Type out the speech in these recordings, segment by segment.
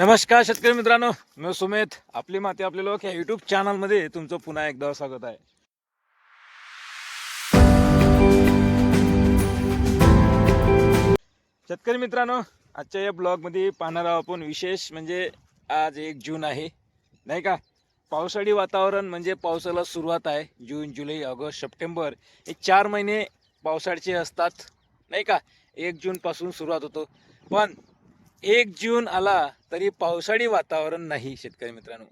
नमस्कार शेतकरी मित्रांनो, मी सुमेध. आपली माती आपले लोक या युट्यूब चॅनलमध्ये तुमचं पुन्हा एकदा स्वागत आहे. शेतकरी मित्रांनो, आजच्या या ब्लॉगमध्ये पाहणार आहोत आपण विशेष म्हणजे आज 1 जून आहे, नाही का. पावसाळी वातावरण म्हणजे पावसाला सुरुवात आहे. जून, जुलै, ऑगस्ट, सप्टेंबर हे 4 महिने पावसाळ्याचे असतात, नाही का. 1 जून पासून सुरुवात होतो, पण 1 जून आला तरी पावसाळी वातावरण नाही. शेतकरी मित्रांनो,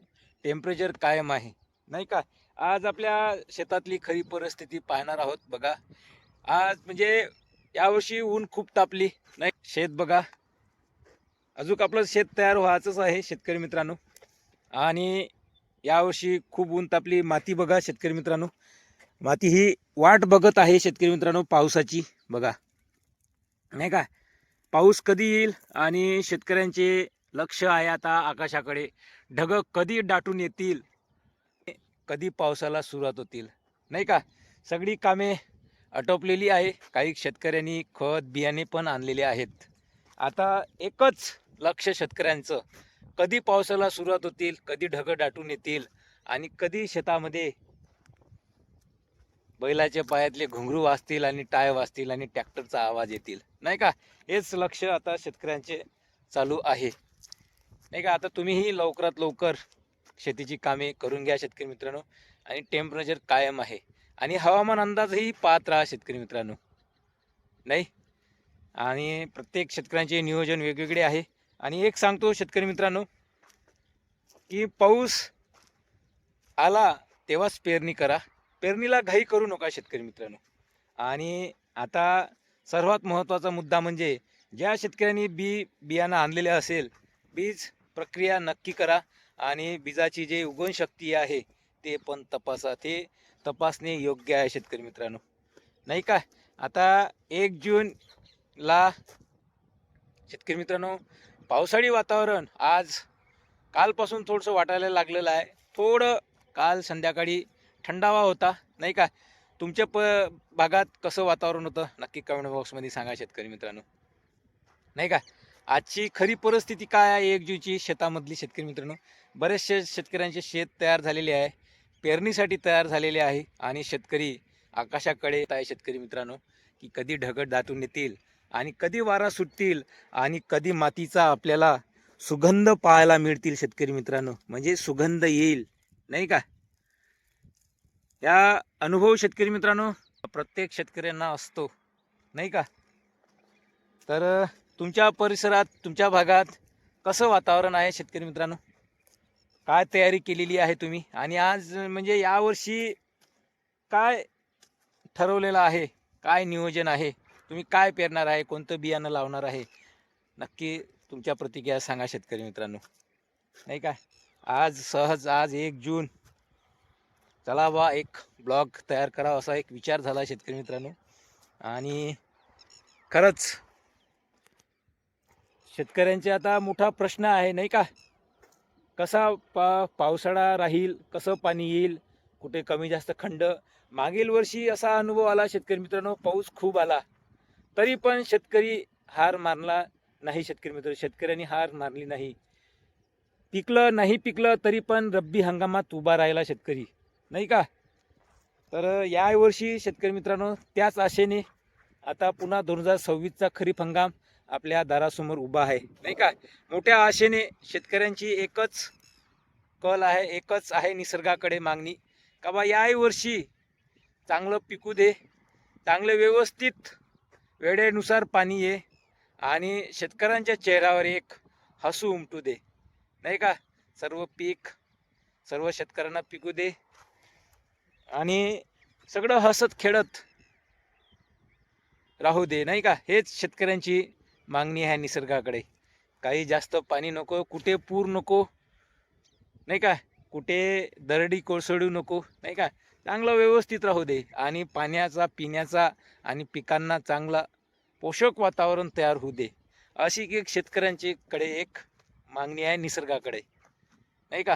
टेम्परेचर कायम आहे, नाही का. आज आपल्या शेतातली खरी परिस्थिती पाहणार आहोत. बघा, आज म्हणजे यावर्षी ऊन खूप तापली, नाही. शेत बघा, अजून आपलं शेत तयार व्हायचंच आहे शेतकरी मित्रांनो. आणि यावर्षी खूप ऊन तापली. माती बघा शेतकरी मित्रांनो, माती ही वाट बघत आहे शेतकरी मित्रांनो पावसाची. बघा, नाही का. पाऊस कधी येईल आणि शेतकऱ्यांचे लक्ष आहे आता आकाशाकडे. ढग कधी दाटून येतील, कधी पावसाला सुरुवात होतील, नाही का. सगळी कामे आटोपलेली आहे. काही शेतकऱ्यांनी खत बियाणे पण आणलेले आहेत. आता एकच लक्ष शेतकऱ्यांचं, कधी पावसाला सुरुवात होतील, कधी ढग दाटून येतील आणि कधी शेतामध्ये बैलाच्या पायातले घुंगरू वाजतील आणि टाय वाजतील आणि ट्रॅक्टरचा आवाज येतील, नाही का. हेच लक्ष आता शेतकऱ्यांचे चालू आहे, नाही का. आता तुम्हीही लवकरात लवकर शेतीची कामे करून घ्या शेतकरी मित्रांनो. आणि टेम्परेचर कायम आहे आणि हवामान अंदाजही पाहत राहा शेतकरी मित्रांनो, नाही. आणि प्रत्येक शेतकऱ्यांचे नियोजन वेगवेगळे आहे. आणि एक सांगतो शेतकरी मित्रांनो, की पाऊस आला तेव्हाच पेरणी करा. पेरणीला घाई करू नका शेतकरी मित्रांनो. आणि आता सर्वात महत्त्वाचा मुद्दा म्हणजे ज्या शेतकऱ्यांनी बियाणं आणलेले असेल, बीज प्रक्रिया नक्की करा आणि बीजाची जे उगवण शक्ती आहे ते पण तपासा. ते तपासणे योग्य आहे शेतकरी मित्रांनो, नाही का. आता 1 जूनला शेतकरी मित्रांनो पावसाळी वातावरण आज कालपासून थोडंसं वाटायला लागलेलं आहे. थोडं काल संध्याकाळी थंडावा होता, नाही का. तुमच्या भागात कसं वातावरण होतं नक्की कमेंट बॉक्समध्ये सांगा शेतकरी मित्रांनो, नाही का. आजची खरी परिस्थिती काय आहे 1 जूनची शेतामधली शेतकरी मित्रांनो. बरेचसे शेतकऱ्यांचे शेत तयार झालेले आहे, पेरणीसाठी तयार झालेले आहे. आणि शेतकरी आकाशाकडे आहे शेतकरी मित्रांनो, की कधी ढग दाटून येतील आणि कधी वारा सुटतील आणि कधी मातीचा आपल्याला सुगंध पाहायला मिळतील शेतकरी मित्रांनो. म्हणजे सुगंध येईल, नाही का. या अनुभव शेतकरी मित्रांनो प्रत्येक शेतकऱ्यांना असतो, नाही का. तर तुमच्या परिसरात, तुमच्या भागात कसं वातावरण आहे शेतकरी मित्रांनो, काय तयारी केलेली आहे तुम्ही. आणि आज म्हणजे यावर्षी काय ठरवलेलं आहे, काय नियोजन आहे, तुम्ही काय पेरणार आहे, कोणतं बियाणं लावणार आहे, नक्की तुमच्या प्रतिक्रिया सांगा शेतकरी मित्रांनो, नाही का. आज 1 जून, चला बा एक ब्लॉग तयार करावा असा एक विचार झाला शेतकरी मित्रांनो. आणि खरंच शेतकऱ्यांचे आता मोठा प्रश्न आहे, नाही का. कसा पावसाळा राहील, कसं पाणी येईल, कुठे कमी जास्त खंड. मागील वर्षी असा अनुभव आला शेतकरी मित्रांनो, पाऊस खूप आला तरी पण शेतकरी हार मानला नाही शेतकरी मित्र. शेतकऱ्यांनी हार मानली नाही. पिकलं नाही पिकलं तरी पण रब्बी हंगामात उभा राहिला शेतकरी, नाही का. तर यावर्षी शेतकरी मित्रांनो त्याच आशेने आता पुन्हा 2026चा खरीप हंगाम आपल्या दारासमोर उभा आहे, नाही का. मोठ्या आशेने शेतकऱ्यांची एकच कल आहे, एकच आहे निसर्गाकडे मागणी, का बा याही वर्षी चांगलं पिकू दे, चांगलं व्यवस्थित वेळेनुसार पाणी ये आणि शेतकऱ्यांच्या चेहऱ्यावर एक हसू उमटू दे, नाही का. सर्व पीक सर्व शेतकऱ्यांना पिकू दे आणि सगळं हसत खेळत राहू दे, नाही का. हेच शेतकऱ्यांची मागणी आहे निसर्गाकडे. काही जास्त पाणी नको, कुठे पूर नको, नाही का. कुठे दरडी कोसळू नको, नाही का. चांगलं व्यवस्थित राहू दे आणि पाण्याचा, पिण्याचा आणि पिकांना चांगला पोषक वातावरण तयार होऊ दे, अशी एक शेतकऱ्यांची कडे एक मागणी आहे निसर्गाकडे, नाही का.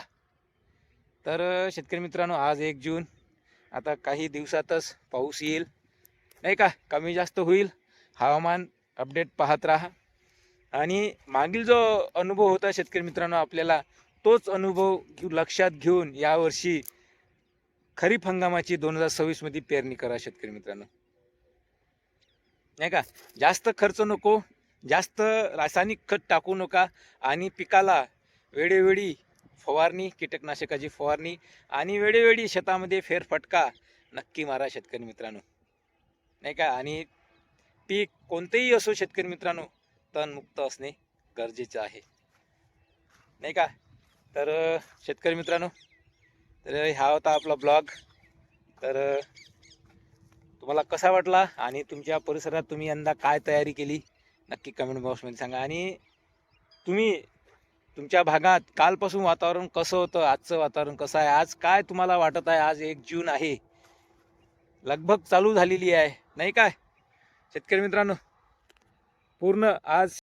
तर शेतकरी मित्रांनो आज 1 जून, आता काही दिवसातच पाऊस येईल, नाही का. कमी जास्त होईल, हवामान अपडेट पाहत राहा. आणि मागील जो अनुभव होता शेतकरी मित्रांनो आपल्याला, तोच अनुभव लक्षात घेऊन यावर्षी खरीप हंगामाची 2026 मध्ये पेरणी करा शेतकरी मित्रांनो. नाही का, जास्त खर्च नको, जास्त रासायनिक खत टाकू नका आणि पिकाला वेळोवेळी फवारणी, कीटकनाशकाची फवारणी आणि वेळोवेळी शेतामध्ये फेरफटका नक्की मारा शेतकरी मित्रांनो. नाही का, आणि पीक कोणतेही असो शेतकरी मित्रांनो, तणमुक्त असणे गरजेचे आहे. नाही का. तर शेतकरी मित्रांनो, तर हा होता आपला ब्लॉग. तर तुम्हाला कसा वाटला आणि तुमच्या परिसरात तुम्ही यंदा काय तयारी केली नक्की कमेंट बॉक्समध्ये सांगा. आणि तुम्ही तुमच्या भागात कालपासून वातावरण कसं होतं, आजचं वातावरण कसं आहे, आज काय तुम्हाला वाटत आहे. आज 1 जून आहे, लगभग चालू झालेली आहे. नाही काय शेतकरी मित्रांनो, पूर्ण आज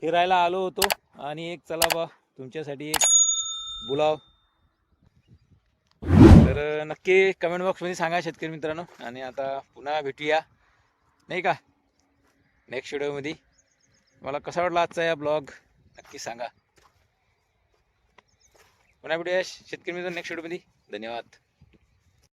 फिरायला आलो होतो आणि एक चला बा तुमच्यासाठी एक बोलाव. तर नक्की कमेंट बॉक्समध्ये सांगा शेतकरी मित्रांनो. आणि आता पुन्हा भेटूया नाही का नेक्स्ट व्हिडिओमध्ये. मला कसा वाटला आजचा या ब्लॉग नक्की सांगा. पुन्हा भेटूया शेतकरी मित्रांनो नेक्स्ट व्हिडिओमध्ये. धन्यवाद.